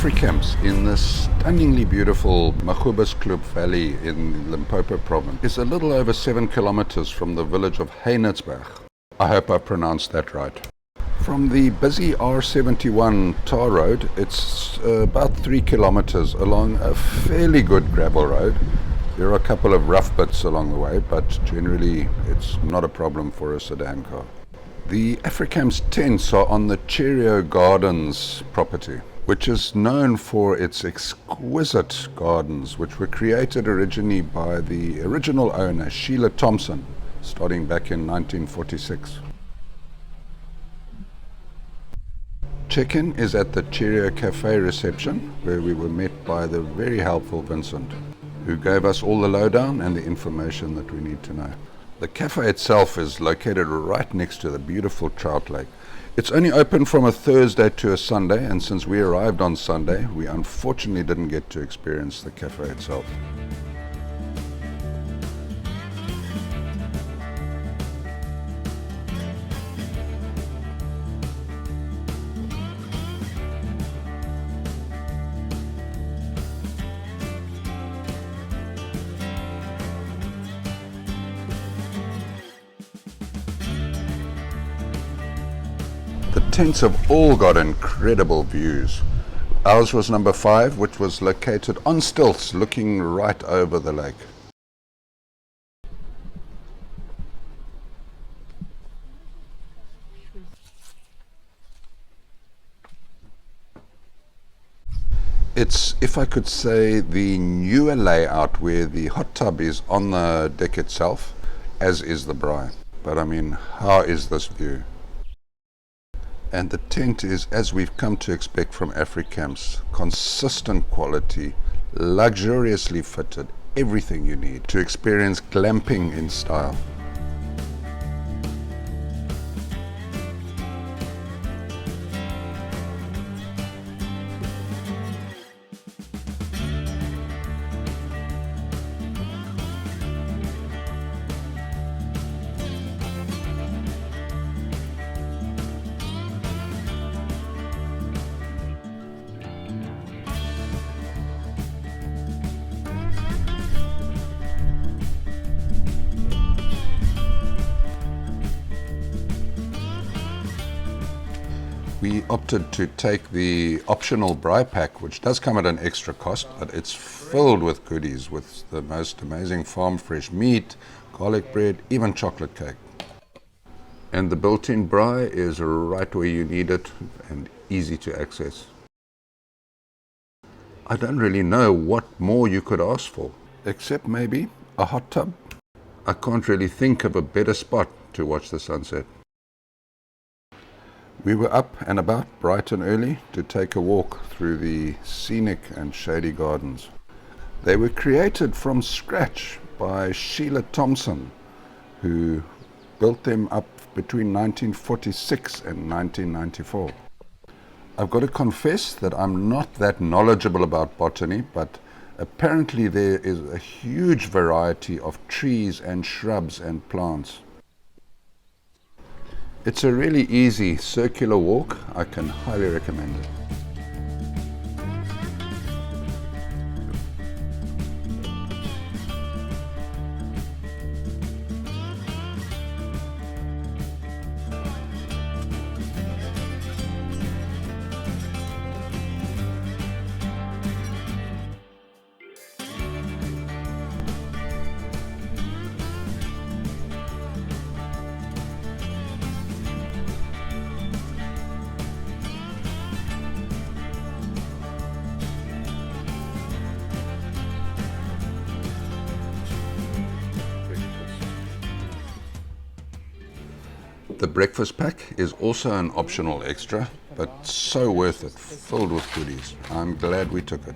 Africamps in the stunningly beautiful Magoebaskloof Valley in Limpopo province is a little over 7 kilometers from the village of Hburg. I hope I pronounced that right. From the busy R71 tar road, it's about 3 kilometers along a fairly good gravel road. There are a couple of rough bits along the way, but generally it's not a problem for a sedan car. The Africamps tents are on the Cheerio Gardens property, which is known for its exquisite gardens, which were created originally by the original owner, Sheila Thompson, starting back in 1946. Check-in is at the Cheerio Cafe reception, where we were met by the very helpful Vincent, who gave us all the lowdown and the information that we need to know. The cafe itself is located right next to the beautiful trout lake. It's only open from a Thursday to a Sunday, and since we arrived on Sunday, we unfortunately didn't get to experience the cafe itself. The tents have all got incredible views. Ours was number 5, which was located on stilts looking right over the lake. It's, if I could say, the newer layout where the hot tub is on the deck itself, as is the braai. But I mean, how is this view? And the tent is, as we've come to expect from Africamps, consistent quality, luxuriously fitted, everything you need to experience glamping in style. We opted to take the optional braai pack, which does come at an extra cost, but it's filled with goodies, with the most amazing farm fresh meat, garlic bread, even chocolate cake. And the built-in braai is right where you need it and easy to access. I don't really know what more you could ask for, except maybe a hot tub. I can't really think of a better spot to watch the sunset. We were up and about bright and early to take a walk through the scenic and shady gardens. They were created from scratch by Sheila Thompson, who built them up between 1946 and 1994. I've got to confess that I'm not that knowledgeable about botany, but apparently there is a huge variety of trees and shrubs and plants. It's a really easy circular walk. I can highly recommend it. The breakfast pack is also an optional extra, but so worth it, filled with goodies. I'm glad we took it.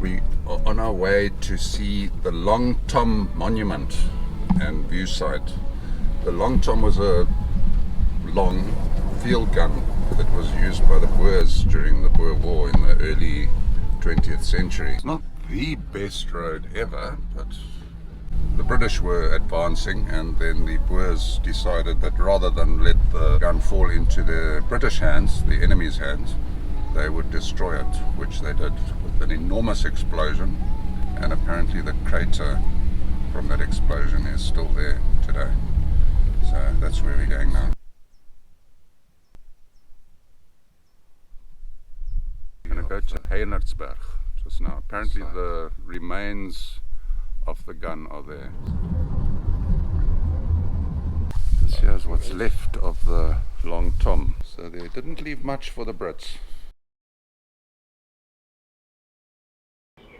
We are on our way to see the Long Tom Monument, and view sight. The Long Tom was a long field gun that was used by the Boers during the Boer War in the early 20th century. It's not the best road ever, but the British were advancing, and then the Boers decided that rather than let the gun fall into the British hands, the enemy's hands, they would destroy it, which they did with an enormous explosion, and apparently the crater from that explosion is still there today. So that's where we're going now. I'm going to go to Hburg just now. Apparently the remains of the gun are there. This here's what's left of the Long Tom. So they didn't leave much for the Brits.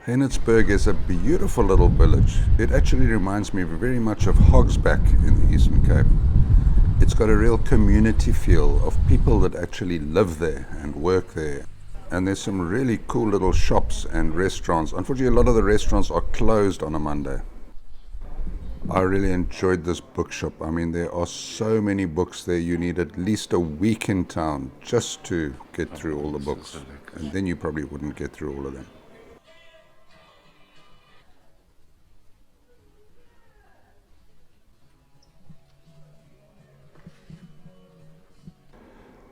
Hburg is a beautiful little village. It actually reminds me very much of Hogsback in the Eastern Cape. It's got a real community feel of people that actually live there and work there. And there's some really cool little shops and restaurants. Unfortunately, a lot of the restaurants are closed on a Monday. I really enjoyed this bookshop. I mean, there are so many books there. You need at least a week in town just to get through all the books. And then you probably wouldn't get through all of them.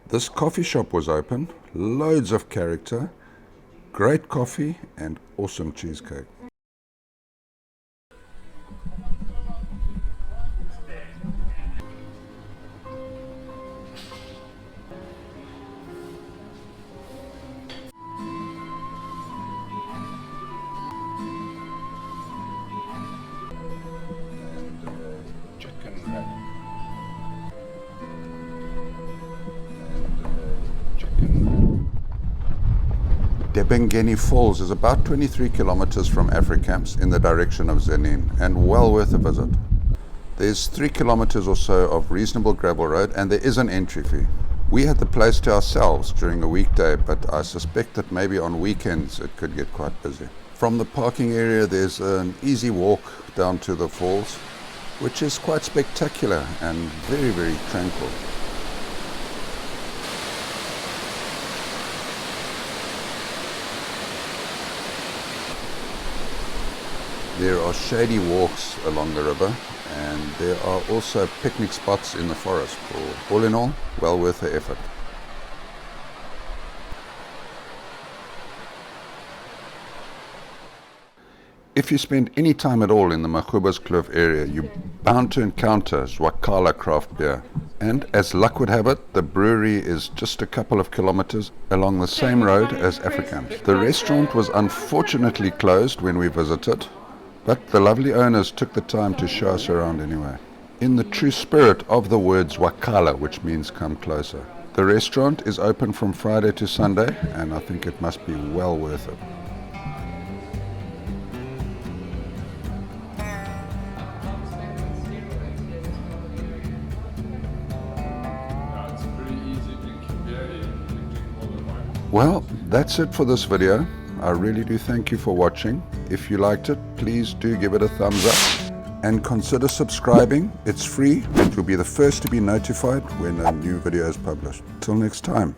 This coffee shop was open, loads of character, great coffee and awesome cheesecake. Glamping Falls is about 23 kilometers from Africamps in the direction of Zenin, and well worth a visit. There's 3 kilometers or so of reasonable gravel road, and there is an entry fee. We had the place to ourselves during a weekday, but I suspect that maybe on weekends it could get quite busy. From the parking area there's an easy walk down to the falls, which is quite spectacular and very, very tranquil. There are shady walks along the river, and there are also picnic spots in the forest. All in all, well worth the effort. If you spend any time at all in the Magoebaskloof area, you're bound to encounter Carla craft beer. And as luck would have it, the brewery is just a couple of kilometers along the same road as Africamps. The restaurant was unfortunately closed when we visited, but the lovely owners took the time to show us around anyway, in the true spirit of the words Wakala, which means come closer. The restaurant is open from Friday to Sunday, and I think it must be well worth it. Well, that's it for this video. I really do thank you for watching. If you liked it, please do give it a thumbs up and consider subscribing. It's free and you'll be the first to be notified when a new video is published. Till next time.